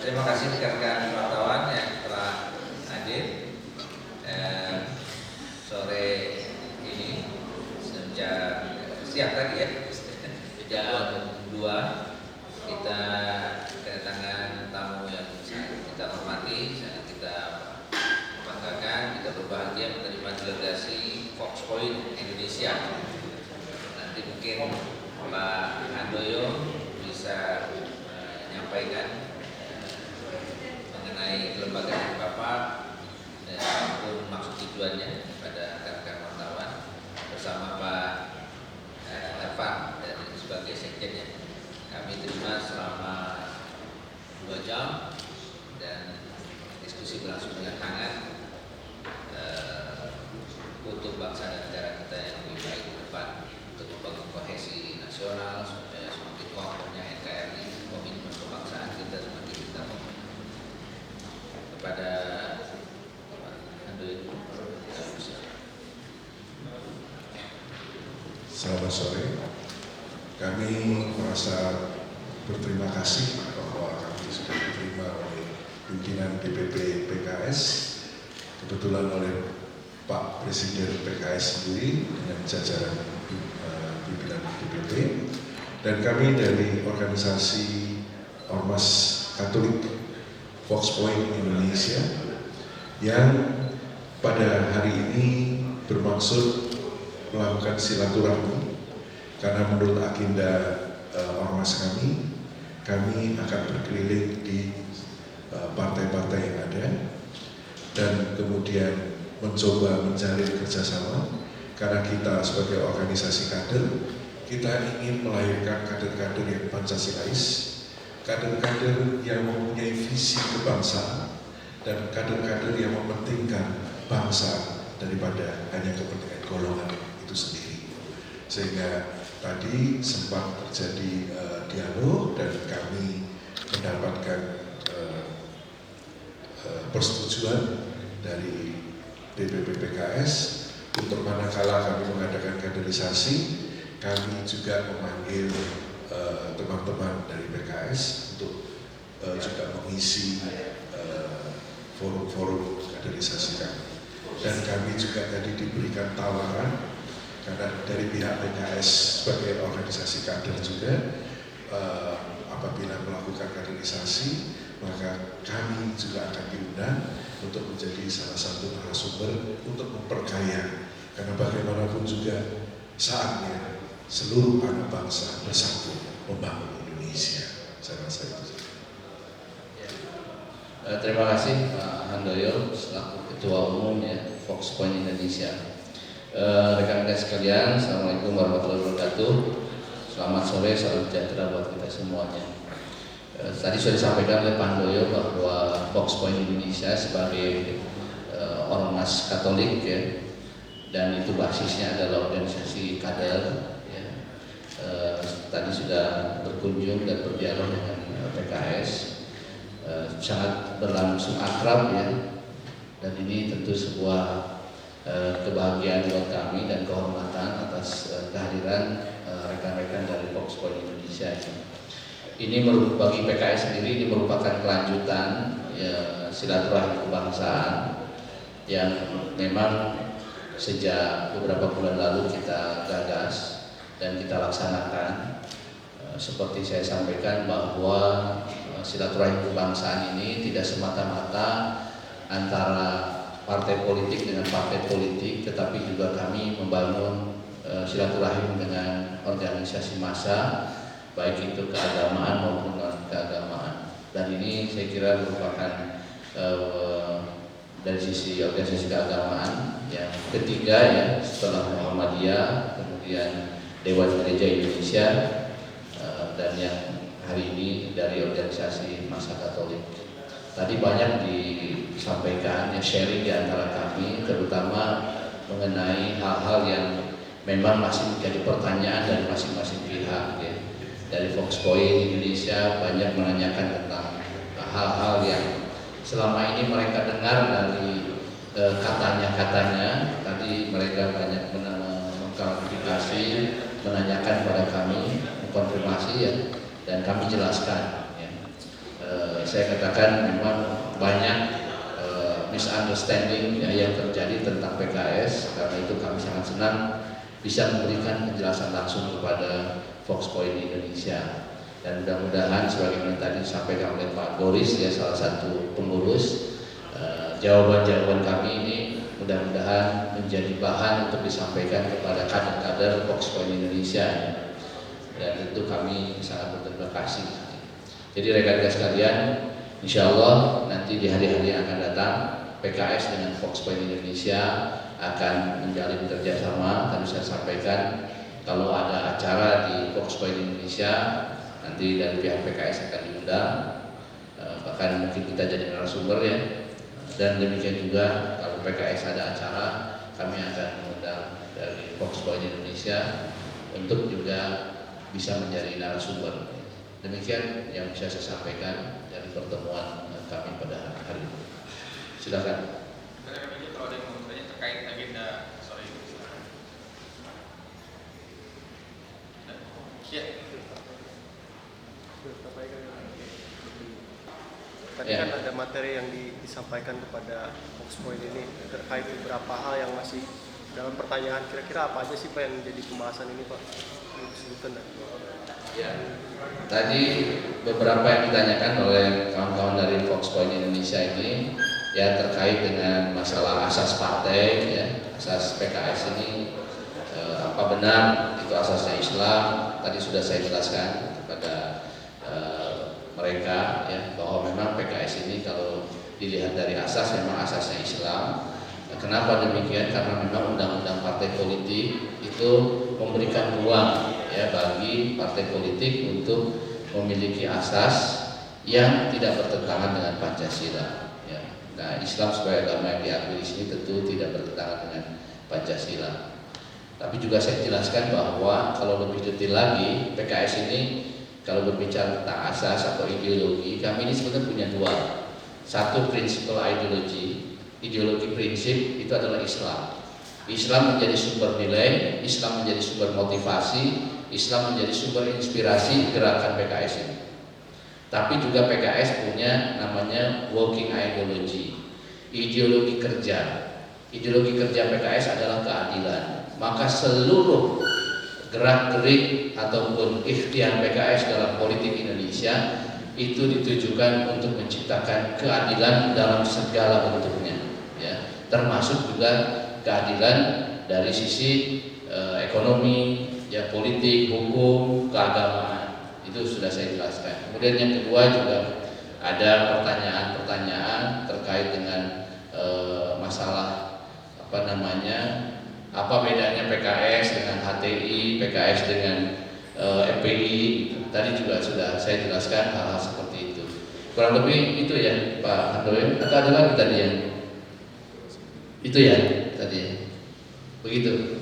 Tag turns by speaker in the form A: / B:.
A: Terima kasih rekan-rekan wartawan yang telah hadir sore ini sejak siang tadi ya, jam 2 kita kedatangan tamu yang sangat kita hormati, sangat kita banggakan, kita berbahagia menerima delegasi Fox Point Indonesia. Nanti mungkin Pak Handoyo bisa menyampaikan mengenai kelembagaan Bapak maupun maksud tujuannya pada rekan-rekan wartawan bersama Pak Ervan sebagai sekjennya. Kami terima selama 2 jam dan diskusi berlangsung dengan hangat untuk bangsa dan negara kita yang lebih baik ke depan, untuk membangun kohesi nasional supaya semakin kokohnya NKRI, komitmen kebangsaan kita semakin kita kepada
B: Selamat sore. Kami merasa berterima kasih bahwa kami sudah diterima oleh pimpinan DPP PKS, kebetulan oleh Pak Presiden PKS sendiri dengan jajaran pimpinan DPP, dan kami dari organisasi Ormas Katolik Fox Point Indonesia yang pada hari ini bermaksud melakukan silaturahmi karena menurut agenda ormas kami akan berkeliling di partai-partai yang ada dan kemudian mencoba menjalin kerjasama karena kita sebagai organisasi kader kita ingin melahirkan kader-kader yang Pancasilais, kader-kader yang mempunyai visi kebangsaan dan kader-kader yang mementingkan bangsa daripada hanya kepentingan golongan itu sendiri. Sehingga tadi sempat terjadi dialog dan kami mendapatkan persetujuan dari DPP PKS untuk manakala kami mengadakan kaderisasi, kami juga memanggil teman-teman dari PKS untuk juga mengisi forum-forum kaderisasi kami. Dan kami juga tadi diberikan tawaran karena dari pihak PKS sebagai organisasi kader juga apabila melakukan kaderisasi maka kami juga akan diundang untuk menjadi salah satu narasumber untuk memperkaya, karena bagaimanapun juga saatnya seluruh anak bangsa bersatu membangun Indonesia. Saya rasa itu.
C: Terima kasih Pak Handoyo selaku Ketua Umum ya Fox Point Indonesia. Rekan-rekan sekalian, Assalamualaikum warahmatullahi wabarakatuh. Selamat sore, salam sejahtera buat kita semuanya. Tadi sudah disampaikan oleh Pak Handoyo bahwa Fox Point Indonesia sebagai ormas Katolik ya, dan itu basisnya adalah organisasi kader ya. Tadi sudah berkunjung dan berdialog dengan PKS. Sangat berlangsung akrab ya, dan ini tentu sebuah kebahagiaan buat kami dan kehormatan atas kehadiran rekan-rekan dari Fox Point Indonesia. Ini bagi PKS sendiri ini merupakan kelanjutan ya, silaturahmi kebangsaan yang memang sejak beberapa bulan lalu kita gagas dan kita laksanakan. Seperti saya sampaikan bahwa silaturahmi kebangsaan ini tidak semata-mata antara partai politik dengan partai politik, tetapi juga kami membangun silaturahim dengan organisasi massa, baik itu keagamaan maupun non-keagamaan. Dan ini saya kira merupakan dari sisi organisasi keagamaan yang ketiga ya, setelah Muhammadiyah, kemudian Dewan Gereja Indonesia, dan yang hari ini dari organisasi massa Katolik. Tadi banyak disampaikan ya, sharing di antara kami, terutama mengenai hal-hal yang memang masih menjadi pertanyaan dari masing-masing pihak ya. Dari Fox Point Indonesia banyak menanyakan tentang hal-hal yang selama ini mereka dengar dari katanya. Tadi mereka banyak mengklarifikasi, menanyakan pada kami, mengkonfirmasi ya, dan kami jelaskan ya. saya katakan memang banyak misunderstanding yang terjadi tentang PKS. Karena itu kami sangat senang bisa memberikan penjelasan langsung kepada Fox Point Indonesia, dan mudah-mudahan sebagaimana tadi disampaikan oleh Pak Boris ya, salah satu pengurus, jawaban-jawaban kami ini mudah-mudahan menjadi bahan untuk disampaikan kepada kader-kader Fox Point Indonesia, dan tentu kami sangat berterima kasih. Jadi rekan-rekan sekalian, insya Allah nanti di hari-hari yang akan datang PKS dengan Fox Point Indonesia akan menjalin kerjasama. Tadi saya sampaikan kalau ada acara di Fox Point Indonesia nanti dari pihak PKS akan diundang, bahkan mungkin kita jadi narasumber ya. Dan demikian juga kalau PKS ada acara, kami akan mengundang dari Fox Point Indonesia untuk juga bisa menjadi narasumber. Demikian yang bisa saya sampaikan dari pertemuan kami pada hari ini. Silakan.
D: Kalau ada yang mau bertanya terkait agenda sore ini, silakan. Ya.
E: Tadi kan ada materi yang disampaikan kepada Fox Point ini terkait beberapa hal yang masih dalam pertanyaan. Kira-kira apa aja sih Pak yang menjadi pembahasan ini Pak? Disebutkan
C: Ya, tadi beberapa yang ditanyakan oleh kawan-kawan dari Fox Point Indonesia ini ya terkait dengan masalah asas partai ya, asas PKS ini apa benar itu asasnya Islam. Tadi sudah saya jelaskan kepada mereka ya bahwa memang PKS ini kalau dilihat dari asas memang asasnya Islam. Kenapa demikian? Karena memang undang-undang partai politik itu memberikan ruang ya bagi partai politik untuk memiliki asas yang tidak bertentangan dengan Pancasila. Ya. Nah, Islam sebagai agama yang diakui di sini tentu tidak bertentangan dengan Pancasila. Tapi juga saya jelaskan bahwa kalau lebih detail lagi, PKS ini kalau berbicara tentang asas atau ideologi, kami ini sebenarnya punya dua. Satu principal ideologi prinsip itu adalah Islam. Islam menjadi sumber nilai, Islam menjadi sumber motivasi, Islam menjadi sumber inspirasi gerakan PKS ini. Tapi juga PKS punya namanya working ideology, ideologi kerja. Ideologi kerja PKS adalah keadilan. Maka seluruh gerak-gerik ataupun ikhtiar PKS dalam politik Indonesia itu ditujukan untuk menciptakan keadilan dalam segala bentuknya, ya, termasuk juga keadilan dari sisi ekonomi, ya, politik, hukum, keagamaan. Itu sudah saya jelaskan. Kemudian yang kedua juga ada pertanyaan-pertanyaan terkait dengan masalah apa bedanya PKS dengan HTI, PKS dengan FPI. Tadi juga sudah saya jelaskan hal-hal seperti itu. Kurang lebih itu ya Pak Handoyo. Atau ada lagi tadi yang itu ya tadi. Begitu.